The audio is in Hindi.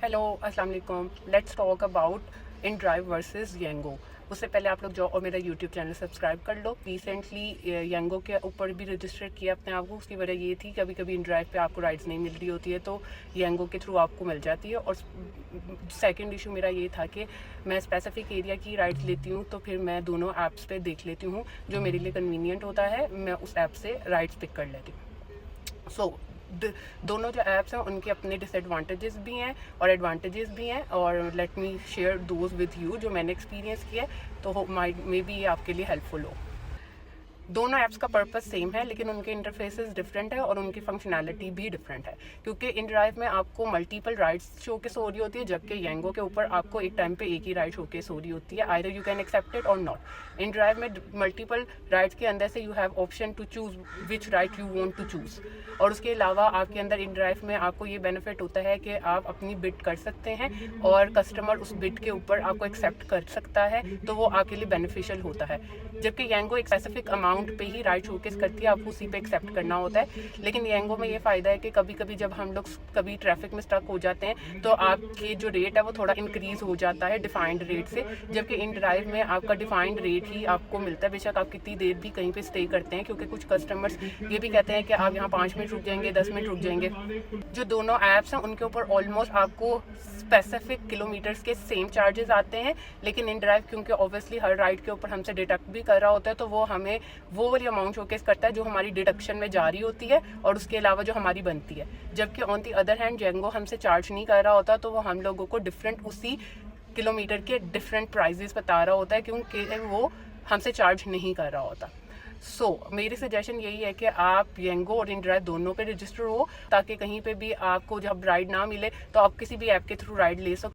हेलो अस्सलाम वालेकुम। Let's talk about inDrive versus Yango. उससे पहले आप लोग जाओ और मेरा यूट्यूब चैनल सब्सक्राइब कर लो। रिसेंटली येंगो के ऊपर भी रजिस्टर किया अपने आप को। उसकी वजह ये थी कभी कभी इन ड्राइव पे आपको राइड्स नहीं मिल रही होती है तो येंगो के थ्रू आपको मिल जाती है। और सेकंड इशू मेरा ये था कि मैं स्पेसिफिक एरिया की राइड्स लेती हूँ तो फिर मैं दोनों ऐप्स पे देख लेती हूँ, जो मेरे लिए कन्वीनियंट होता है मैं उस ऐप से राइड्स पिक कर लेती हूँ। सो दोनों जो ऐप्स हैं उनके अपने डिसएडवांटेजेस भी हैं और एडवांटेजेस भी हैं, और let me share those with you जो मैंने एक्सपीरियंस किया है, तो माइट मे बी ये आपके लिए हेल्पफुल हो। दोनों ऐप्स का पर्पस सेम है लेकिन उनके इंटरफेसेस डिफरेंट है और उनकी फंक्शनैलिटी भी डिफरेंट है, क्योंकि इन ड्राइव में आपको मल्टीपल राइड्स शोकेस हो रही होती है, जबकि येंगो के ऊपर आपको एक टाइम पे एक ही राइड शोकेस हो रही होती है। Either you can accept it और नॉट। इन ड्राइव में मल्टीपल राइड्स के अंदर से you have option to choose which ride you want to choose. और उसके अलावा आपके अंदर इन ड्राइव में आपको ये बेनिफिट होता है कि आप अपनी बिड कर सकते हैं और कस्टमर उस बिड के ऊपर आपको एक्सेप्ट कर सकता है, तो वो आपके लिए बेनिफिशियल होता है। जबकि येंगो एक स्पेसिफिक अमाउंट पे ही राइड शोकेस करती है, आपको उसी पे एक्सेप्ट करना होता है। लेकिन येंगो में ये फ़ायदा है कि कभी कभी जब हम लोग कभी ट्रैफिक में स्टक हो जाते हैं तो आपके जो रेट है वो थोड़ा इंक्रीज़ हो जाता है डिफाइंड रेट से, जबकि इन ड्राइव में आपका डिफाइंड रेट ही आपको मिलता है। बेशक आप कितनी देर भी कहीं पे स्टे करते हैं, क्योंकि कुछ कस्टमर्स ये भी कहते हैं कि आप यहाँ 5 मिनट रुक जाएंगे, 10 मिनट रुक जाएंगे। जो दोनों ऐप्स हैं उनके ऊपर ऑलमोस्ट आपको स्पेसिफिक किलोमीटर्स के सेम चार्जेस आते हैं, लेकिन इन ड्राइव क्योंकि ऑब्वियसली हर राइड के ऊपर हमसे डिडक्ट भी कर रहा होता है तो वो हमें वो वाली अमाउंट शोकेस करता है जो हमारी डिडक्शन में जा रही होती है और उसके अलावा जो हमारी बनती है। जबकि ऑन दी अदर हैंड येंगो हमसे चार्ज नहीं कर रहा होता तो वो हम लोगों को डिफरेंट उसी किलोमीटर के डिफरेंट प्राइजेस बता रहा होता है, क्योंकि वो हमसे चार्ज नहीं कर रहा होता। मेरी सजेशन यही है कि आप येंगो और इन ड्राइव दोनों पे रजिस्टर हो, ताकि कहीं पे भी आपको जब राइड ना मिले तो आप किसी भी ऐप के थ्रू राइड ले सको।